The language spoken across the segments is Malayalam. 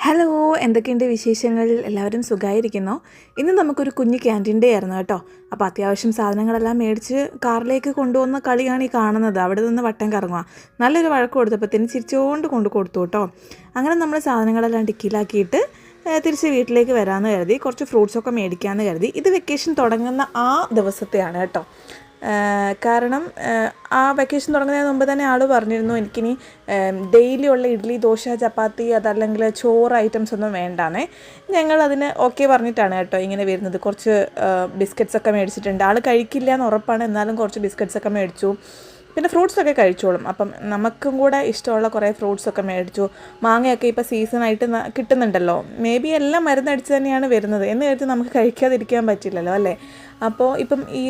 ഹലോ, എന്തൊക്കെയുണ്ട് വിശേഷങ്ങൾ? എല്ലാവരും സുഖമായിരിക്കുന്നോ? ഇന്ന് നമുക്കൊരു കുഞ്ഞ് ക്യാൻറ്റീൻ ഡേ ആയിരുന്നു കേട്ടോ. അപ്പോൾ അത്യാവശ്യം സാധനങ്ങളെല്ലാം മേടിച്ച് കാറിലേക്ക് കൊണ്ടുവന്ന കളിയാണ് ഈ കാണുന്നത്. അവിടെ നിന്ന് വട്ടം കറങ്ങുക. നല്ലൊരു വഴക്ക് കൊടുത്തപ്പോഴത്തേന് ചിരിച്ചുകൊണ്ട് കൊടുത്തു കേട്ടോ. അങ്ങനെ നമ്മൾ സാധനങ്ങളെല്ലാം ഡിക്കിയിലാക്കിയിട്ട് തിരിച്ച് വീട്ടിലേക്ക് വരാമെന്ന് കരുതി. കുറച്ച് ഫ്രൂട്ട്സൊക്കെ മേടിക്കാമെന്ന് കരുതി. ഇത് വെക്കേഷൻ തുടങ്ങുന്ന ആ ദിവസത്തെയാണ് കേട്ടോ. കാരണം ആ വെക്കേഷൻ തുടങ്ങുന്നതിന് മുമ്പ് തന്നെ ആൾ പറഞ്ഞിരുന്നു എനിക്കിനി ഡെയിലി ഉള്ള ഇഡ്ഡലി, ദോശ, ചപ്പാത്തി അതല്ലെങ്കിൽ ചോറ് ഐറ്റംസ് ഒന്നും വേണ്ടാന്നേ. ഞങ്ങളതിന് ഓക്കെ പറഞ്ഞിട്ടാണ് കേട്ടോ ഇങ്ങനെ വരുന്നത്. കുറച്ച് ബിസ്ക്കറ്റ്സൊക്കെ മേടിച്ചിട്ടുണ്ട്. ആൾ കഴിക്കില്ല എന്ന് ഉറപ്പാണ്, എന്നാലും കുറച്ച് ബിസ്ക്കറ്റ്സൊക്കെ മേടിച്ചു. പിന്നെ ഫ്രൂട്ട്സൊക്കെ കഴിച്ചോളും. അപ്പം നമുക്കും കൂടെ ഇഷ്ടമുള്ള കുറേ ഫ്രൂട്ട്സൊക്കെ മേടിച്ചു. മാങ്ങയൊക്കെ ഇപ്പോൾ സീസണായിട്ട് കിട്ടുന്നുണ്ടല്ലോ. മേ ബി എല്ലാം മരുന്നടിച്ച് തന്നെയാണ് വരുന്നത് എന്ന് കരുതി നമുക്ക് കഴിക്കാതിരിക്കാൻ പറ്റില്ലല്ലോ അല്ലേ. അപ്പോൾ ഇപ്പം ഈ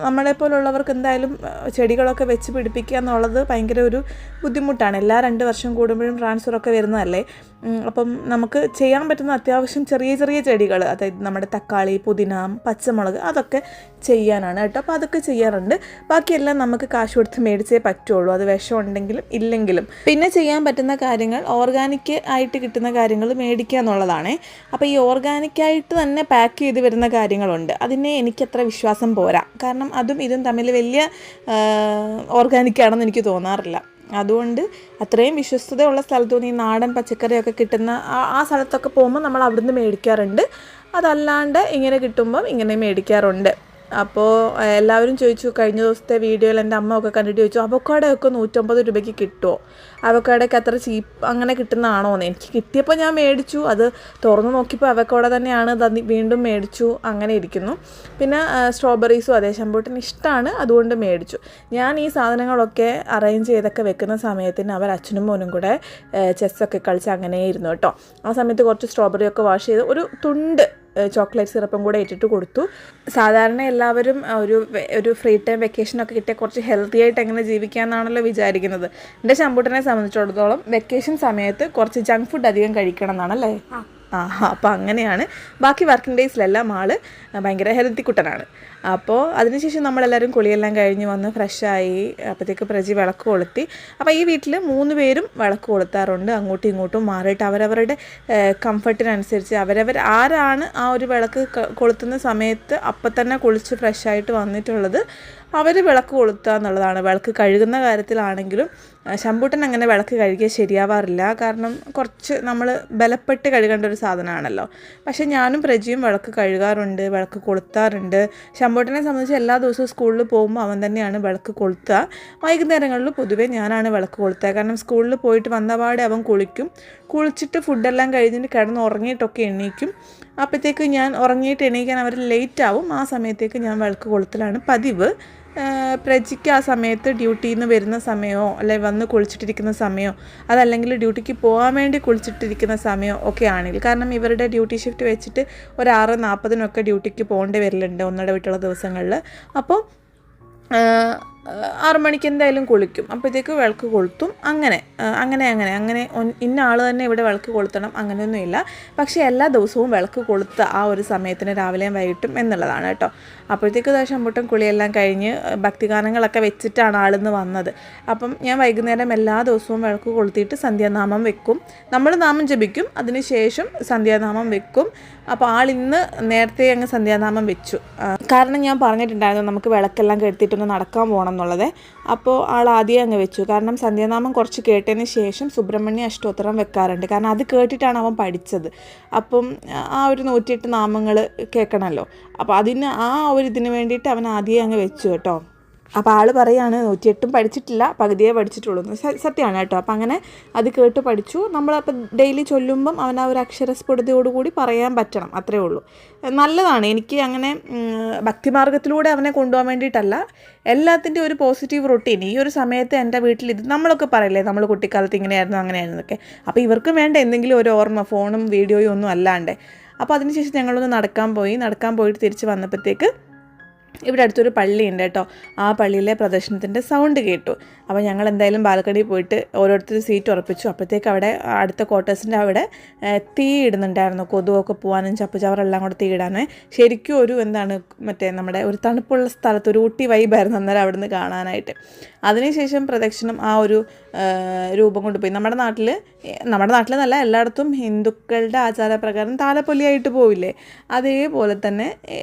നമ്മളെപ്പോലുള്ളവർക്ക് എന്തായാലും ചെടികളൊക്കെ വെച്ച് പിടിപ്പിക്കുക എന്നുള്ളത് ഭയങ്കര ഒരു ബുദ്ധിമുട്ടാണ്. എല്ലാ 2 വർഷം കൂടുമ്പോഴും ട്രാൻസ്ഫറൊക്കെ വരുന്നതല്ലേ. അപ്പം നമുക്ക് ചെയ്യാൻ പറ്റുന്ന അത്യാവശ്യം ചെറിയ ചെറിയ ചെടികൾ, അതായത് നമ്മുടെ തക്കാളി, പുതിന, പച്ചമുളക് അതൊക്കെ ചെയ്യാനാണ് കേട്ടോ. അപ്പോൾ അതൊക്കെ ചെയ്യാറുണ്ട്. ബാക്കിയെല്ലാം നമുക്ക് കാശ് കൊടുത്ത് മേടിച്ചേ പറ്റുള്ളൂ, അത് വിഷം ഉണ്ടെങ്കിലും ഇല്ലെങ്കിലും. പിന്നെ ചെയ്യാൻ പറ്റുന്ന കാര്യങ്ങൾ ഓർഗാനിക് ആയിട്ട് കിട്ടുന്ന കാര്യങ്ങൾ മേടിക്കുക എന്നുള്ളതാണ്. അപ്പോൾ ഈ ഓർഗാനിക്കായിട്ട് തന്നെ പാക്ക് ചെയ്ത് വരുന്ന കാര്യങ്ങളുണ്ട്. അതിനെ എനിക്കത്ര വിശ്വാസം പോരാ. കാരണം അതും ഇതും തമ്മിൽ വലിയ ഓർഗാനിക്കാണെന്ന് എനിക്ക് തോന്നാറില്ല. അതുകൊണ്ട് അത്രയും വിശ്വസ്തതയുള്ള സ്ഥലത്തുനിന്ന് ഈ നാടൻ പച്ചക്കറിയൊക്കെ കിട്ടുന്ന ആ സ്ഥലത്തൊക്കെ പോകുമ്പോൾ നമ്മൾ അവിടുന്ന് മേടിക്കാറുണ്ട്. അതല്ലാണ്ട് ഇങ്ങനെ കിട്ടുമ്പം ഇങ്ങനെ മേടിക്കാറുണ്ട്. അപ്പോൾ എല്ലാവരും ചോദിച്ചു, കഴിഞ്ഞ ദിവസത്തെ വീഡിയോയിൽ എൻ്റെ അമ്മ ഒക്കെ കണ്ടിട്ട് ചോദിച്ചു അവക്കാടൊക്കെ 150 രൂപയ്ക്ക് കിട്ടുമോ, അവക്കാടൊക്കെ അത്ര ചീപ്പ് അങ്ങനെ കിട്ടുന്നതാണോ എന്ന്. എനിക്ക് കിട്ടിയപ്പോൾ ഞാൻ മേടിച്ചു. അത് തുറന്നു നോക്കിയപ്പോൾ അവക്കാട തന്നെയാണ്. വീണ്ടും മേടിച്ചു. അങ്ങനെ ഇരിക്കുന്നു. പിന്നെ സ്ട്രോബെറീസും അതേ ശമ്പൂട്ടിന് ഇഷ്ടമാണ്, അതുകൊണ്ട് മേടിച്ചു. ഞാൻ ഈ സാധനങ്ങളൊക്കെ അറേഞ്ച് ചെയ്തൊക്കെ വെക്കുന്ന സമയത്തിന് അവർ അച്ഛനും മോനും കൂടെ ചെസ്സൊക്കെ കളിച്ച് അങ്ങനെ ഇരുന്നു കേട്ടോ. ആ സമയത്ത് കുറച്ച് സ്ട്രോബെറിയൊക്കെ വാഷ് ചെയ്ത് ഒരു തുണ്ട് ചോക്ലേറ്റ് സിറപ്പും കൂടെ ഇട്ടിട്ട് കൊടുത്തു. സാധാരണ എല്ലാവരും ഒരു ഫ്രീ ടൈം വെക്കേഷനൊക്കെ കിട്ടിയാൽ കുറച്ച് ഹെൽത്തി ആയിട്ട് എങ്ങനെ ജീവിക്കാമെന്നാണല്ലോ വിചാരിക്കുന്നത്. എൻ്റെ ശമ്പൂട്ടിനെ സംബന്ധിച്ചിടത്തോളം വെക്കേഷൻ സമയത്ത് കുറച്ച് ജങ്ക് ഫുഡ് അധികം കഴിക്കണം എന്നാണല്ലേ. അപ്പോൾ അങ്ങനെയാണ്. ബാക്കി വർക്കിംഗ് ഡേയ്സിലെല്ലാം ആൾ ഭയങ്കര ഹെൽത്തി കുട്ടനാണ്. അപ്പോൾ അതിനുശേഷം നമ്മളെല്ലാവരും കുളിയെല്ലാം കഴിഞ്ഞ് വന്ന് ഫ്രഷായി. അപ്പോഴത്തേക്ക് പ്രജി വിളക്ക് കൊളുത്തി. അപ്പോൾ ഈ വീട്ടിൽ 3 പേരും വിളക്ക് കൊളുത്താറുണ്ട്. അങ്ങോട്ടും ഇങ്ങോട്ടും മാറിയിട്ട് അവരവരുടെ കംഫർട്ടിനനുസരിച്ച് ആരാണ് ആ ഒരു വിളക്ക് കൊളുത്തുന്ന സമയത്ത് അപ്പം തന്നെ കുളിച്ച് ഫ്രഷായിട്ട് വന്നിട്ടുള്ളത് അവർ വിളക്ക് കൊളുത്തുക എന്നുള്ളതാണ്. വിളക്ക് കഴുകുന്ന കാര്യത്തിലാണെങ്കിലും ശമ്പൂട്ടൻ അങ്ങനെ വിളക്ക് കഴുകിയാൽ ശരിയാവാറില്ല. കാരണം കുറച്ച് നമ്മൾ ബലപ്പെട്ട് കഴുകേണ്ട ഒരു സാധനമാണല്ലോ. പക്ഷേ ഞാനും പ്രജിയും വിളക്ക് കഴുകാറുണ്ട്, വിളക്ക് കൊളുത്താറുണ്ട്. ശമ്പൂട്ടനെ സംബന്ധിച്ച് എല്ലാ ദിവസവും സ്കൂളിൽ പോകുമ്പോൾ അവൻ തന്നെയാണ് വിളക്ക് കൊളുത്തുക. വൈകുന്നേരങ്ങളിൽ പൊതുവേ ഞാനാണ് വിളക്ക് കൊളുത്തുക. കാരണം സ്കൂളിൽ പോയിട്ട് വന്നപാടെ അവൻ കുളിച്ചിട്ട് ഫുഡെല്ലാം കഴിഞ്ഞിട്ട് കിടന്ന് ഉറങ്ങിയിട്ടൊക്കെ എണീക്കും. അപ്പോഴത്തേക്ക് ഞാൻ ഉറങ്ങിയിട്ട് എണീക്കാൻ അവർ ലേറ്റ് ആവും. ആ സമയത്തേക്ക് ഞാൻ വിളക്ക് കൊളുത്തലാണ് പതിവ്. പ്രജിക്ക് ആ സമയത്ത് ഡ്യൂട്ടിയിൽ നിന്ന് വരുന്ന സമയമോ അല്ലെങ്കിൽ വന്ന് കുളിച്ചിട്ടിരിക്കുന്ന സമയമോ അതല്ലെങ്കിൽ ഡ്യൂട്ടിക്ക് പോകാൻ വേണ്ടി കുളിച്ചിട്ടിരിക്കുന്ന സമയമോ ഒക്കെ ആണെങ്കിൽ, കാരണം ഇവരുടെ ഡ്യൂട്ടി ഷിഫ്റ്റ് വെച്ചിട്ട് ഒരു 6:40 ഡ്യൂട്ടിക്ക് പോകേണ്ടി വരലുണ്ട് ഒന്നിടവിട്ടുള്ള ദിവസങ്ങളിൽ. അപ്പോൾ 6 മണിക്ക് എന്തായാലും കുളിക്കും. അപ്പോഴത്തേക്ക് വിളക്ക് കൊളുത്തും. അങ്ങനെ ഇന്ന ആൾ തന്നെ ഇവിടെ വിളക്ക് കൊളുത്തണം അങ്ങനെയൊന്നുമില്ല. പക്ഷേ എല്ലാ ദിവസവും വിളക്ക് കൊളുത്ത ആ ഒരു സമയത്തിന് രാവിലെയും വൈകിട്ടും എന്നുള്ളതാണ് കേട്ടോ. അപ്പോഴത്തേക്ക് ശമ്പൂട്ടൻ കുളിയെല്ലാം കഴിഞ്ഞ് ഭക്തിഗാനങ്ങളൊക്കെ വെച്ചിട്ടാണ് ആളിന്ന് വന്നത്. അപ്പം ഞാൻ വൈകുന്നേരം എല്ലാ ദിവസവും വിളക്ക് കൊളുത്തിയിട്ട് സന്ധ്യാനാമം വെക്കും. നമ്മൾ നാമം ജപിക്കും, അതിന് ശേഷം സന്ധ്യാനാമം വെക്കും. അപ്പോൾ ആളിന്ന് നേരത്തെ അങ്ങ് സന്ധ്യാനാമം വെച്ചു. കാരണം ഞാൻ പറഞ്ഞിട്ടുണ്ടായിരുന്നു നമുക്ക് വിളക്കെല്ലാം കെടുത്തിട്ടൊന്ന് നടക്കാൻ പോകണം എന്നുള്ളത്. അപ്പോൾ ആൾ ആദ്യം അങ്ങ് വെച്ചു. കാരണം സന്ധ്യാനാമം കുറച്ച് കേട്ടതിന് ശേഷം സുബ്രഹ്മണ്യ അഷ്ടോത്തരം വെക്കാറുണ്ട്. കാരണം അത് കേട്ടിട്ടാണ് അവൻ പഠിച്ചത്. അപ്പം ആ ഒരു 108 നാമങ്ങൾ കേൾക്കണമല്ലോ. അപ്പോൾ ഇതിന് വേണ്ടിയിട്ട് അവൻ ആദ്യം അങ്ങ് വെച്ചു കേട്ടോ. അപ്പോൾ ആൾ പറയാണ് 108 പഠിച്ചിട്ടില്ല, പകുതിയേ പഠിച്ചിട്ടുള്ളൂ. സത്യമാണ് കേട്ടോ. അപ്പം അങ്ങനെ അത് കേട്ട് പഠിച്ചു. നമ്മളപ്പോൾ ഡെയിലി ചൊല്ലുമ്പം അവൻ ആ ഒരു അക്ഷരസ്ഫുടതയോടുകൂടി പറയാൻ പറ്റണം, അത്രേ ഉള്ളൂ. നല്ലതാണ്. എനിക്ക് അങ്ങനെ ഭക്തിമാർഗത്തിലൂടെ അവനെ കൊണ്ടുപോകാൻ വേണ്ടിയിട്ടല്ല, എല്ലാത്തിൻ്റെ ഒരു പോസിറ്റീവ് റൊട്ടീൻ. ഈ ഒരു സമയത്ത് എൻ്റെ വീട്ടിൽ ഇത് നമ്മളൊക്കെ പറയില്ലേ, നമ്മൾ കുട്ടിക്കാലത്ത് ഇങ്ങനെയായിരുന്നു അങ്ങനെയായിരുന്നൊക്കെ. അപ്പോൾ ഇവർക്കും വേണ്ട എന്തെങ്കിലും ഒരു ഓർമ്മ, ഫോണും വീഡിയോയും ഒന്നും അല്ലാണ്ട്. അപ്പോൾ അതിനുശേഷം ഞങ്ങളൊന്ന് നടക്കാൻ പോയിട്ട് തിരിച്ച് വന്നപ്പോഴത്തേക്ക് ഇവിടെ അടുത്തൊരു പള്ളിയുണ്ട് കേട്ടോ. ആ പള്ളിയിലെ പ്രദർശനത്തിൻ്റെ സൗണ്ട് കേട്ടു. അപ്പോൾ ഞങ്ങൾ എന്തായാലും ബാൽക്കണിയിൽ പോയിട്ട് ഓരോരുത്തർ സീറ്റ് ഉറപ്പിച്ചു. അപ്പോഴത്തേക്ക് അവിടെ അടുത്ത ക്വാർട്ടേഴ്സിൻ്റെ അവിടെ തീ ഇടുന്നുണ്ടായിരുന്നു. കൊതുകൊക്കെ പോകാനും ചപ്പുചവറെല്ലാം കൂടെ തീ ഇടാനും. ശരിക്കും ഒരു മറ്റേ നമ്മുടെ ഒരു തണുപ്പുള്ള സ്ഥലത്ത് ഒരു ഊട്ടി വൈബായിരുന്നു അന്നേരം അവിടെ നിന്ന് കാണാനായിട്ട്. അതിനുശേഷം പ്രദക്ഷിണം ആ ഒരു രൂപം കൊണ്ടുപോയി. നമ്മുടെ നാട്ടിലെന്നല്ല എല്ലായിടത്തും ഹിന്ദുക്കളുടെ ആചാരപ്രകാരം താലപ്പൊലിയായിട്ട് പോവില്ലേ, അതേപോലെ തന്നെ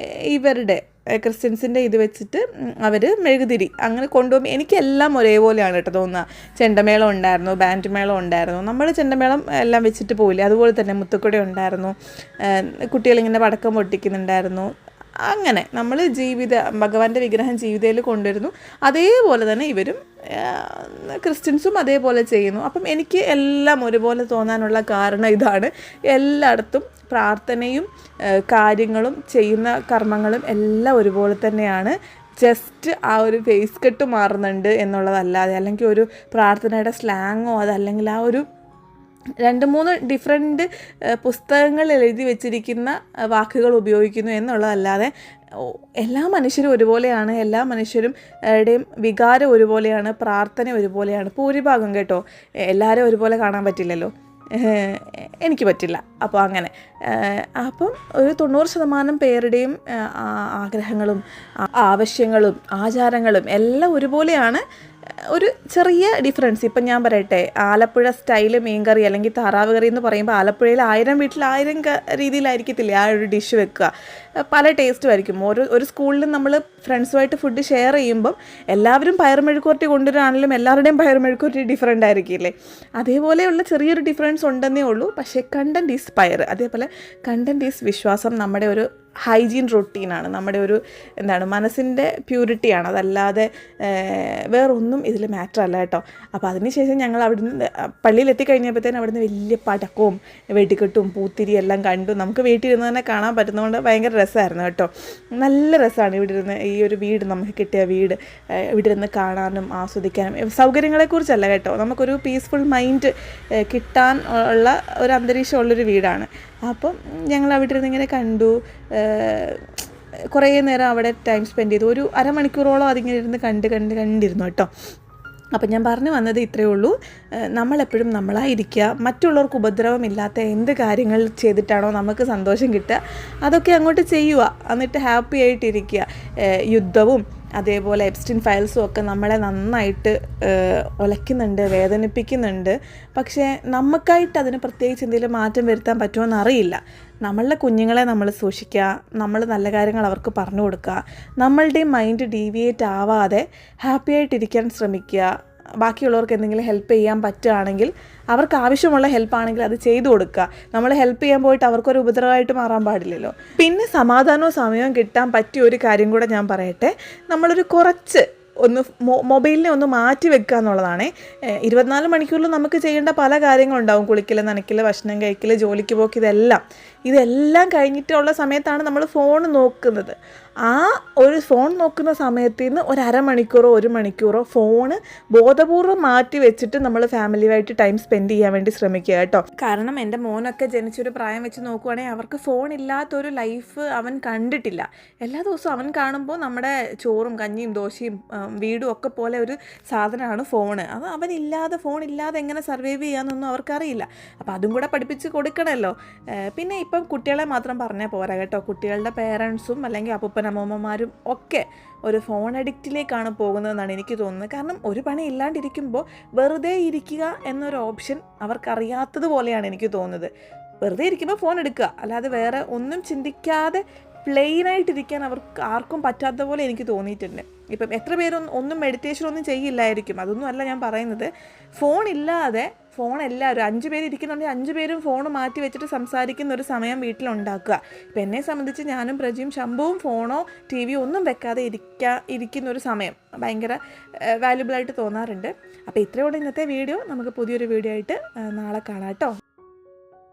ഇവരുടെ ക്രിസ്ത്യൻസിൻ്റെ ഇത് വെച്ചിട്ട് അവർ മെഴുകുതിരി അങ്ങനെ കൊണ്ടുപോകും. എനിക്കെല്ലാം ഒരേപോലെയാണ് കേട്ടോ തോന്നുക. ചെണ്ടമേളം ഉണ്ടായിരുന്നു, ബാൻഡ് മേളം ഉണ്ടായിരുന്നു. നമ്മൾ ചെണ്ടമേളം എല്ലാം വെച്ചിട്ട് പോയില്ലേ, അതുപോലെ തന്നെ മുത്തുക്കുട ഉണ്ടായിരുന്നു, കുട്ടികളിങ്ങനെ പടക്കം പൊട്ടിക്കുന്നുണ്ടായിരുന്നു. അങ്ങനെ നമ്മൾ ഭഗവാന്റെ വിഗ്രഹം ജീവിതയിൽ കൊണ്ടുവരുന്നു. അതേപോലെ തന്നെ ഇവരും ക്രിസ്ത്യൻസും അതേപോലെ ചെയ്യുന്നു. അപ്പം എനിക്ക് എല്ലാം ഒരുപോലെ തോന്നാനുള്ള കാരണം ഇതാണ്. എല്ലായിടത്തും പ്രാർത്ഥനയും കാര്യങ്ങളും ചെയ്യുന്ന കർമ്മങ്ങളും എല്ലാം ഒരുപോലെ തന്നെയാണ്. ജസ്റ്റ് ആ ഒരു ഫേസ് കട്ട് മാറുന്നുണ്ട് എന്നുള്ളതല്ലാതെ, അല്ലെങ്കിൽ ഒരു പ്രാർത്ഥനയുടെ സ്ലാങ്ങോ അതല്ലെങ്കിൽ ആ ഒരു 2-3 ഡിഫറെൻറ്റ് പുസ്തകങ്ങളിൽ എഴുതി വെച്ചിരിക്കുന്ന വാക്കുകൾ ഉപയോഗിക്കുന്നു എന്നുള്ളതല്ലാതെ എല്ലാ മനുഷ്യരും ഒരുപോലെയാണ്. എല്ലാ മനുഷ്യരുടെയും വികാരം ഒരുപോലെയാണ്, പ്രാർത്ഥന ഒരുപോലെയാണ്. ഭൂരിഭാഗം കേട്ടോ, എല്ലാവരും ഒരുപോലെ കാണാൻ പറ്റില്ലല്ലോ, എനിക്ക് പറ്റില്ല. അപ്പോൾ അങ്ങനെ അപ്പം ഒരു 90% പേരുടെയും ആഗ്രഹങ്ങളും ആവശ്യങ്ങളും ആചാരങ്ങളും എല്ലാം ഒരുപോലെയാണ്. ഒരു ചെറിയ ഡിഫറൻസ് ഇപ്പം ഞാൻ പറയട്ടെ, ആലപ്പുഴ സ്റ്റൈല് മീൻകറി അല്ലെങ്കിൽ താറാവ് കറി എന്ന് പറയുമ്പോൾ ആലപ്പുഴയിൽ 1000 വീട്ടിൽ 1000 രീതിയിലായിരിക്കത്തില്ലേ ആ ഒരു ഡിഷ് വെക്കുക. പല ടേസ്റ്റും ആയിരിക്കും. ഒരു സ്കൂളിലും നമ്മൾ ഫ്രണ്ട്സുമായിട്ട് ഫുഡ് ഷെയർ ചെയ്യുമ്പം എല്ലാവരും പയറുമെഴുക്കുവരട്ടി കൊണ്ടുവരാണെങ്കിലും എല്ലാവരുടെയും പയറുമെഴുക്കുവരട്ടി ഡിഫറെൻ്റ് ആയിരിക്കില്ലേ. അതേപോലെയുള്ള ചെറിയൊരു ഡിഫറൻസ് ഉണ്ടെന്നേ ഉള്ളൂ. പക്ഷേ കണ്ടൻറ് ഈസ് പയർ, അതേപോലെ കണ്ടൻറ് ഈസ് വിശ്വാസം. നമ്മുടെ ഒരു ഹൈജീൻ റൊട്ടീനാണ്, നമ്മുടെ ഒരു മനസ്സിൻ്റെ പ്യൂരിറ്റിയാണ്. അതല്ലാതെ വേറൊന്നും ഇതിൽ മാറ്റർ അല്ല കേട്ടോ. അപ്പോൾ അതിനുശേഷം ഞങ്ങൾ അവിടുന്ന് പള്ളിയിൽ എത്തിക്കഴിഞ്ഞപ്പോഴത്തേനും അവിടുന്ന് വലിയ പടക്കവും വെടിക്കെട്ടും പൂത്തിരി എല്ലാം കണ്ടു. നമുക്ക് വീട്ടിൽ ഇരുന്ന് തന്നെ കാണാൻ പറ്റുന്നതുകൊണ്ട് ഭയങ്കര രസമായിരുന്നു കേട്ടോ. നല്ല രസമാണ് ഇവിടെ ഇരുന്ന്, ഈ ഒരു വീട് നമുക്ക് കിട്ടിയ വീട് ഇവിടെ ഇരുന്ന് കാണാനും ആസ്വദിക്കാനും. സൗകര്യങ്ങളെക്കുറിച്ചല്ല കേട്ടോ, നമുക്കൊരു പീസ്ഫുൾ മൈൻഡ് കിട്ടാൻ ഉള്ള ഒരു അന്തരീക്ഷമുള്ളൊരു വീടാണ്. അപ്പം ഞങ്ങൾ അവിടെ ഇരുന്ന് ഇങ്ങനെ കണ്ടു, കുറേ നേരം അവിടെ ടൈം സ്പെൻഡ് ചെയ്തു. ഒരു അരമണിക്കൂറോളം അതിങ്ങനെ ഇരുന്ന് കണ്ടിരുന്നു കേട്ടോ. അപ്പം ഞാൻ പറഞ്ഞു വന്നത് ഇത്രയേ ഉള്ളൂ. നമ്മളെപ്പോഴും നമ്മളായിരിക്കുക. മറ്റുള്ളവർക്ക് ഉപദ്രവമില്ലാത്ത എന്ത് കാര്യങ്ങൾ ചെയ്തിട്ടാണോ നമുക്ക് സന്തോഷം കിട്ടുക അതൊക്കെ അങ്ങോട്ട് ചെയ്യുക, എന്നിട്ട് ഹാപ്പി ആയിട്ടിരിക്കുക. യുദ്ധവും അതേപോലെ എപ്സ്റ്റീൻ ഫയൽസും ഒക്കെ നമ്മളെ നന്നായിട്ട് ഉലയ്ക്കുന്നുണ്ട്, വേദനിപ്പിക്കുന്നുണ്ട്. പക്ഷേ നമുക്കായിട്ട് അതിന് പ്രത്യേകിച്ച് എന്തെങ്കിലും മാറ്റം വരുത്താൻ പറ്റുമോ അറിയില്ല. നമ്മളുടെ കുഞ്ഞുങ്ങളെ നമ്മൾ സൂക്ഷിക്കുക, നമ്മൾ നല്ല കാര്യങ്ങൾ അവർക്ക് പറഞ്ഞു കൊടുക്കുക, നമ്മളുടെ മൈൻഡ് ഡീവിയേറ്റ് ആവാതെ ഹാപ്പി ആയിട്ടിരിക്കാൻ ശ്രമിക്കുക. ബാക്കിയുള്ളവർക്ക് എന്തെങ്കിലും ഹെൽപ്പ് ചെയ്യാൻ പറ്റുകയാണെങ്കിൽ, അവർക്ക് ആവശ്യമുള്ള ഹെൽപ്പാണെങ്കിൽ അത് ചെയ്തു കൊടുക്കുക. നമ്മൾ ഹെൽപ്പ് ചെയ്യാൻ പോയിട്ട് അവർക്കൊരു ഉപദ്രവമായിട്ട് മാറാൻ പാടില്ലല്ലോ. പിന്നെ സമാധാനവും സമയവും കിട്ടാൻ പറ്റിയ ഒരു കാര്യം കൂടെ ഞാൻ പറയട്ടെ. നമ്മളൊരു കുറച്ച് മൊബൈലിനെ ഒന്ന് മാറ്റി വെക്കുക എന്നുള്ളതാണ്. 24 മണിക്കൂറിൽ നമുക്ക് ചെയ്യേണ്ട പല കാര്യങ്ങളുണ്ടാവും. കുളിക്കൽ, നനയ്ക്കൽ, ഭക്ഷണം കഴിക്കൽ, ജോലിക്ക് പോക്ക്, ഇതെല്ലാം കഴിഞ്ഞിട്ടുള്ള സമയത്താണ് നമ്മൾ ഫോൺ നോക്കുന്നത്. ആ ഒരു ഫോൺ നോക്കുന്ന സമയത്ത് നിന്ന് ഒരു അരമണിക്കൂറോ 1 മണിക്കൂറോ ഫോണ് ബോധപൂർവ്വം മാറ്റി വെച്ചിട്ട് നമ്മൾ ഫാമിലിയുമായിട്ട് ടൈം സ്പെൻഡ് ചെയ്യാൻ വേണ്ടി ശ്രമിക്കുക കേട്ടോ. കാരണം എൻ്റെ മോനൊക്കെ ജനിച്ചൊരു പ്രായം വെച്ച് നോക്കുവാണെങ്കിൽ അവർക്ക് ഫോൺ ഇല്ലാത്തൊരു ലൈഫ് അവൻ കണ്ടിട്ടില്ല. എല്ലാ ദിവസവും അവൻ കാണുമ്പോൾ നമ്മുടെ ചോറും കഞ്ഞിയും ദോശയും വീടും ഒക്കെ പോലെ ഒരു സാധനമാണ് ഫോണ്. അത് ഫോൺ ഇല്ലാതെ എങ്ങനെ സർവൈവ് ചെയ്യാമെന്നൊന്നും അവർക്കറിയില്ല. അപ്പോൾ അതും കൂടെ പഠിപ്പിച്ച് കൊടുക്കണമല്ലോ. പിന്നെ ഇപ്പം കുട്ടികളെ മാത്രം പറഞ്ഞാൽ പോരാ കേട്ടോ. കുട്ടികളുടെ പേരൻസും അല്ലെങ്കിൽ അപ്പൂപ്പനമ്മമാരും ഒക്കെ ഒരു ഫോൺ അഡിക്റ്റിലേക്കാണ് പോകുന്നതെന്നാണ് എനിക്ക് തോന്നുന്നത്. കാരണം ഒരു പണി ഇല്ലാണ്ടിരിക്കുമ്പോൾ വെറുതെ ഇരിക്കുക എന്നൊരു ഓപ്ഷൻ അവർക്കറിയാത്തതുപോലെയാണ് എനിക്ക് തോന്നുന്നത്. വെറുതെ ഇരിക്കുമ്പോൾ ഫോൺ എടുക്കുക, അല്ലാതെ വേറെ ഒന്നും ചിന്തിക്കാതെ പ്ലെയിനായിട്ടിരിക്കാൻ അവർക്ക് ആർക്കും പറ്റാത്ത പോലെ എനിക്ക് തോന്നിയിട്ടുണ്ട്. ഇപ്പം എത്ര പേരൊന്നും മെഡിറ്റേഷനൊന്നും ചെയ്യില്ലായിരിക്കും, അതൊന്നും അല്ല ഞാൻ പറയുന്നത്. ഫോൺ എല്ലാവരും 5 പേര് ഇരിക്കുന്നുണ്ടെങ്കിൽ 5 പേരും ഫോൺ മാറ്റി വെച്ചിട്ട് സംസാരിക്കുന്ന ഒരു സമയം വീട്ടിലുണ്ടാക്കുക. ഇപ്പം എന്നെ സംബന്ധിച്ച് ഞാനും പ്രജിയും ശംഭുവും ഫോണോ TV ഒന്നും വെക്കാതെ ഇരിക്കുന്ന ഒരു സമയം ഭയങ്കര വാല്യുബിളായിട്ട് തോന്നാറുണ്ട്. അപ്പോൾ ഇത്രയോടെ ഇന്നത്തെ വീഡിയോ. നമുക്ക് പുതിയൊരു വീഡിയോ ആയിട്ട് നാളെ കാണാം കേട്ടോ.